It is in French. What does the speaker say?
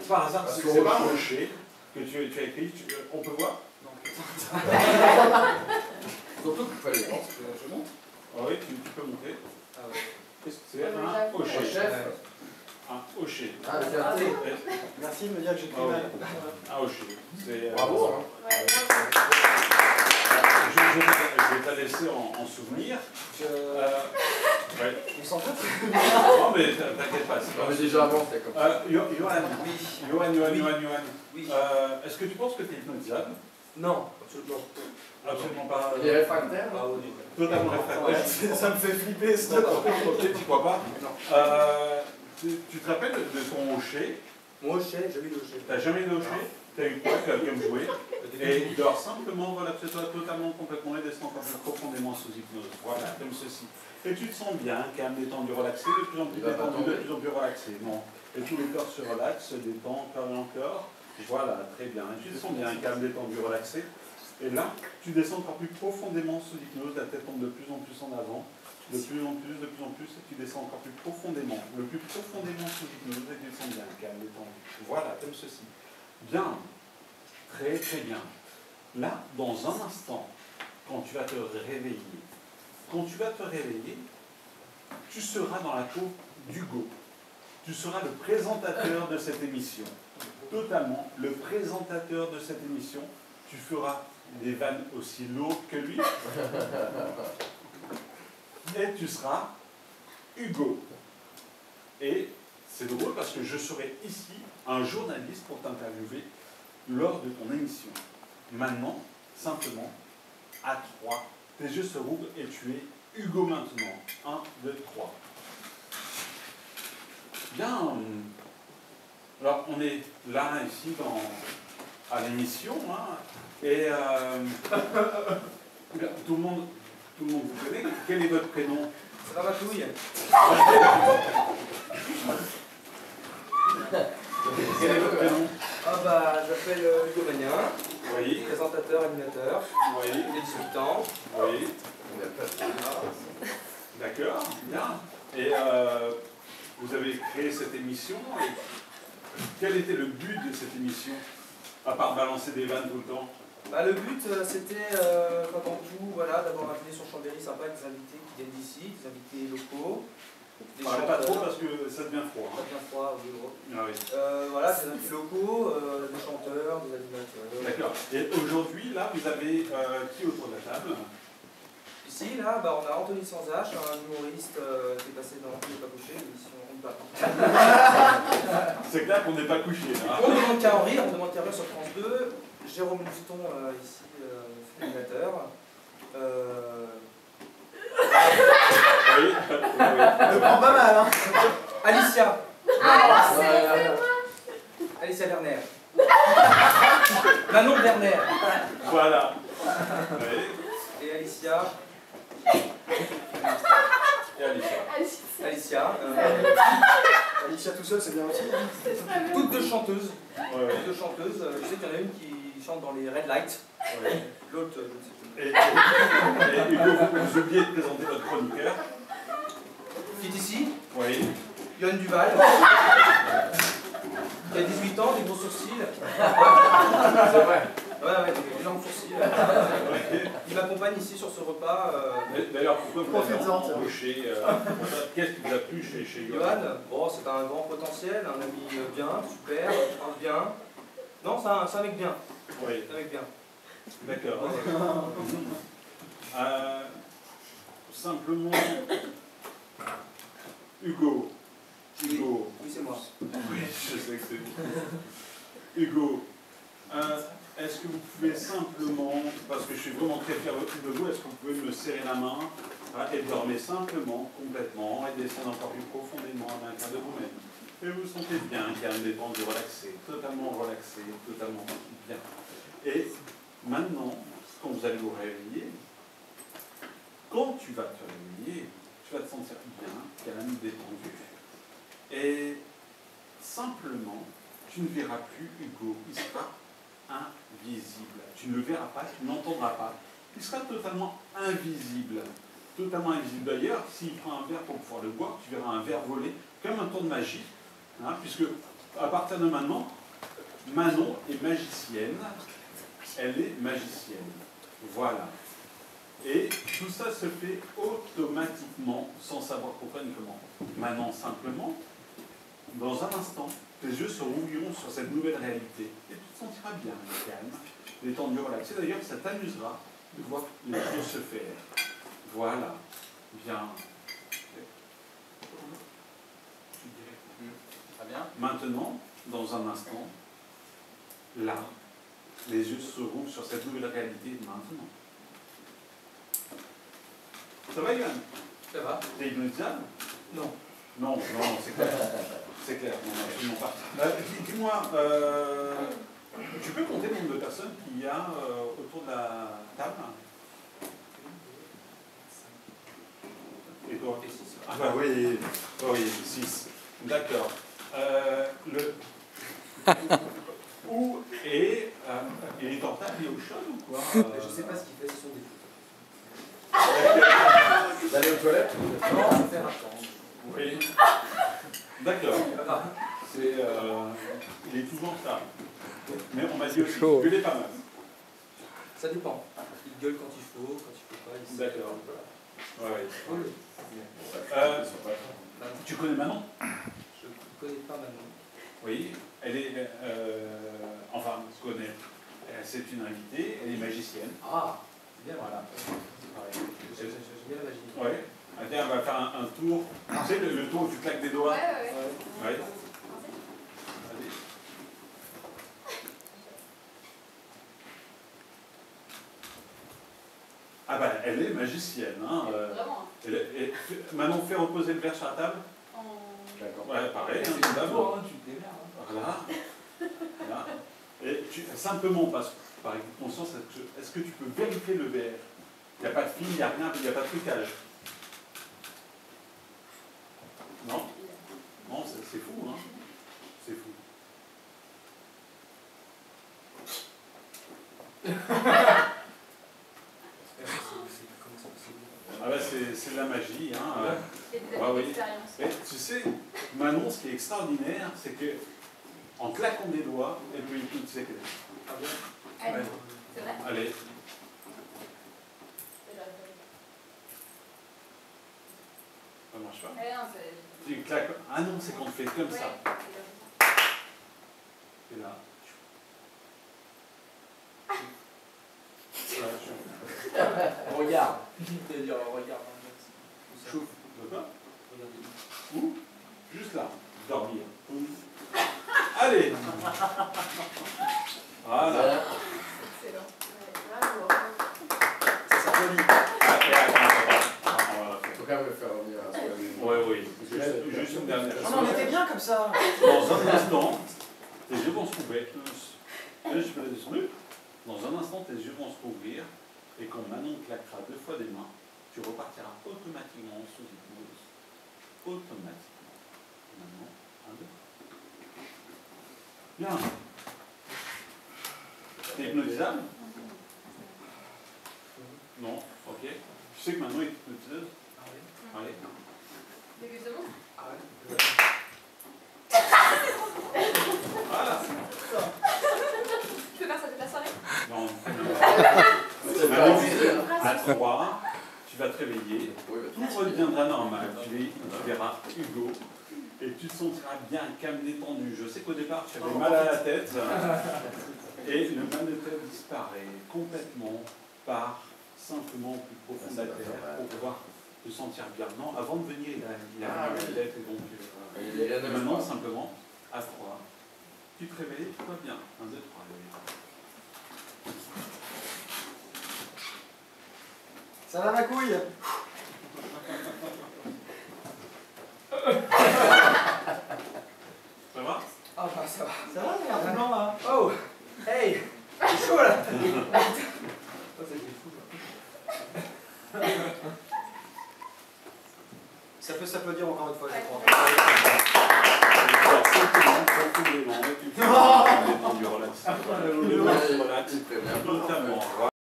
par hasard, c'est pas un rocher que tu as écrit, on peut voir? Surtout qu'il fallait voir, je monte. Ah oui, tu peux monter. Ah ouais. Qu'est-ce que c'est? Un hocher. Un hocher. Ah, le fierté. Merci de me dire que j'ai pris mal. Un hocher. Bravo. Je vais te la laisser en souvenir. Ouais. On s'en fout. Non, mais t'inquiète pas. On est déjà avant, c'était comme ça. Johan, Oui. Est-ce que tu penses que tu es hypnotisable? Non, absolument. Absolument pas. Il est réfractaire? Ah oui. Totalement réfractaire. Ça me fait flipper, ça. Ok, tu crois pas? Non. Tu te rappelles de ton hocher? Mon hocher, j'ai vu le hocher. T'as jamais de hocher? T'as eu quoi? Tu as bien joué. Et il dort simplement, voilà, c'est toi totalement, complètement, et descend encore plus profondément sous hypnose. Voilà, comme ceci. Et tu te sens bien, calme, détendu, relaxé, de plus en plus détendu, de plus en plus relaxé. Bon. Et tout le corps se relaxe, se détend encore et encore. Voilà, très bien. Et tu te sens bien, calme, détendu, relaxé. Et là, tu descends encore plus profondément sous hypnose, la tête tombe de plus en plus en avant, de plus en plus, et tu descends encore plus profondément, le plus profondément sous hypnose, et tu te sens bien, calme, détendu. Voilà, comme ceci. Bien, très très bien. Là, dans un instant, quand tu vas te réveiller, tu seras dans la peau d'Hugo. Tu seras le présentateur de cette émission. Totalement, le présentateur de cette émission. Tu feras des vannes aussi lourdes que lui. Et tu seras Hugo. Et c'est drôle parce que je serai ici un journaliste pour t'interviewer lors de ton émission. Maintenant, simplement, à 3, tes yeux se rouvrent et tu es Hugo maintenant. 1, 2, 3. Bien. Alors, on est là, ici, à l'émission, hein, et tout le monde vous connaît. Quel est votre prénom? Ça va, ma couille? Quel est votre prénom? Ah bah, je m'appelle Hugo Magnin, Oui. présentateur, animateur, Oui. j'ai 18 ans. Oui. D'accord, bien. Et vous avez créé cette émission. Et quel était le but de cette émission, à part balancer des vannes tout le temps? Bah, le but, c'était, avant tout, voilà, d'avoir un dîner sur Chambéry sympa avec des invités qui viennent d'ici, des invités locaux. Des Parlez pas trop parce que ça devient froid. Ça devient froid, oui, gros. Ah oui. Voilà, des invités locaux, des chanteurs, des animateurs. D'accord. Et aujourd'hui, là, vous avez qui autour de la table? Ici, là, bah, on a Anthony Sanzache, un humoriste qui est passé dans On n'est pas couché, l'émission On ne pas. C'est clair qu'on n'est pas couché. Là. On demande qu'à en rire, sur France 2. Jérôme Lufton, ici, animateur. Oui. Ne prends pas mal, hein. Alicia. Ah, c'est moi. Alicia Werner. Manon Werner. Voilà. Oui. Et Alicia. Et Alicia. Alicia. Alicia tout seul, c'est bien aussi. Toutes deux chanteuses. Ouais. Toutes deux chanteuses. Je sais qu'il y en a une qui chante dans les Red Lights. Ouais. L'autre, je ne sais plus. Et Hugo, vous oubliez de présenter votre chroniqueur. Qui est ici. Oui. Yoann Duval. Il a 18 ans, des gros sourcils. C'est vrai. Ouais, des énormes sourcils. Il m'accompagne ici sur ce repas. D'ailleurs, pourquoi vous avez Profites-en, embauché qu'est-ce qui vous a plu chez Yoann? Yoann, bon, c'est un grand potentiel, un ami bien, super, qui parle bien. Non, c'est un mec bien. Oui. C'est un mec bien. D'accord. Simplement, Hugo. Hugo. Oui, c'est moi. Oui, je sais que c'est vous. Hugo, est-ce que vous pouvez simplement, parce que je suis vraiment très fier de vous, est-ce que vous pouvez me serrer la main et dormir simplement, complètement, et descendre encore plus profondément à l'intérieur de vous-même. Et vous vous sentez bien, calme, détendu, relaxé, totalement bien. Et maintenant, quand vous allez vous réveiller, quand tu vas te réveiller, tu vas te sentir bien, calme, détendu. Et simplement, tu ne verras plus Hugo, il sera invisible. Tu ne le verras pas, tu ne l'entendras pas. Il sera totalement invisible. Totalement invisible. D'ailleurs, s'il prend un verre pour pouvoir le boire, tu verras un verre voler, comme un tour de magie, hein, puisque à partir de maintenant, Manon est magicienne. Elle est magicienne. Voilà. Et tout ça se fait automatiquement, sans savoir pourquoi ni comment. Manon, simplement, dans un instant, tes yeux se rouvriront sur cette nouvelle réalité. Et tu te sentiras bien, calme, détendu, relaxé. D'ailleurs, ça t'amusera de voir les choses se faire. Voilà. Bien. Très bien. Maintenant, dans un instant, là, les yeux se rouvrent sur cette nouvelle réalité maintenant. Ça va, Yann? Ça va? T'es hypnotisable? Non. Non, c'est clair. C'est clair, non, absolument pas. Dis-moi, tu peux compter le nombre de personnes qu'il y a autour de la table? Et toi? Ah bah oui, oui, 6. D'accord. Où est... il est en table, il est au chaud ou quoi? Je sais pas ce qu'il fait, ce sont des D'aller aux toilettes? Non, je vais faire attendre. Oui. D'accord. C'est, il est toujours en retard. Mais on m'a dit aussi qu'il gueulait pas mal. Ça dépend. Il gueule quand il faut pas. Il D'accord. Voilà. Ouais. Oui. Tu connais Manon? Je ne connais pas Manon. Oui. Elle est... enfin, on se connaît. C'est une invitée, elle est magicienne. Ah, c'est bien. Voilà. J'aime bien la magie. Ouais. Allez, on va faire un tour. Tu sais, le tour où tu claques des doigts? Ouais. Ouais. Allez. Ah ben, elle est magicienne. Hein. Vraiment. Manon, fait reposer le verre sur la table. D'accord. Ouais, pareil. Hein, d'abord. Voilà. Voilà. Et simplement, parce que par conscience, est-ce que tu peux vérifier le verre? Il n'y a pas de fil, il n'y a rien, il n'y a pas de trucage. Non? Non, c'est fou, hein? C'est fou. Ah ben c'est de la magie, hein. Oui. Et tu sais, Manon, ce qui est extraordinaire, c'est que en claquant des doigts, elle peut hypnotiser quelqu'un. Ah bien? C'est vrai? Allez. Ça marche pas? Tu claques. Ah non, c'est qu'on fait comme ça. Et là. Regarde. Regarde. Chouf. D'accord? Regardez. Où? Juste là. Dormir. Allez. Voilà. Excellent. Ça s'applaudit. Faut quand même le faire revenir à ce que Oui. Juste une dernière chose. Non, on était bien comme ça. Dans un instant, tes yeux vont se rouvrir. Dans un instant, tes yeux vont se rouvrir. Et quand Manon claquera 2 fois des mains, tu repartiras automatiquement sous hypnose. Automatiquement. Maintenant, 1, 2. Bien. T'es hypnotisable? Non. Ok. Tu sais que Manon est hypnotiseuse? Ah oui. Allez. Dégustement? Ah ouais. Voilà. Tu peux faire ça toute la soirée? Non. C'est pas Manon, obligé, hein. à 3, tu vas te réveiller. Oui, Tout redeviendra normal. Tu verras Hugo et tu te sentiras bien calme, détendu. Je sais qu'au départ, tu avais mal à la tête et le mal de tête disparaît complètement par simplement au plus profond de la terre pour pouvoir te sentir bien. Non, avant de venir, il a mal à la tête et donc maintenant, simplement, à 3, tu te réveilles, tout va bien. 1, 2, 3, Ça va ma couille? Ça va? Ah bah ça va. Ça va, regarde là. Oh! Hey! C'est chaud là! Oh, ça fait fou là. Ça peut s'applaudir encore une fois, je crois. Simplement, profondément, tu te sens détendu, relax. Relax. Notamment.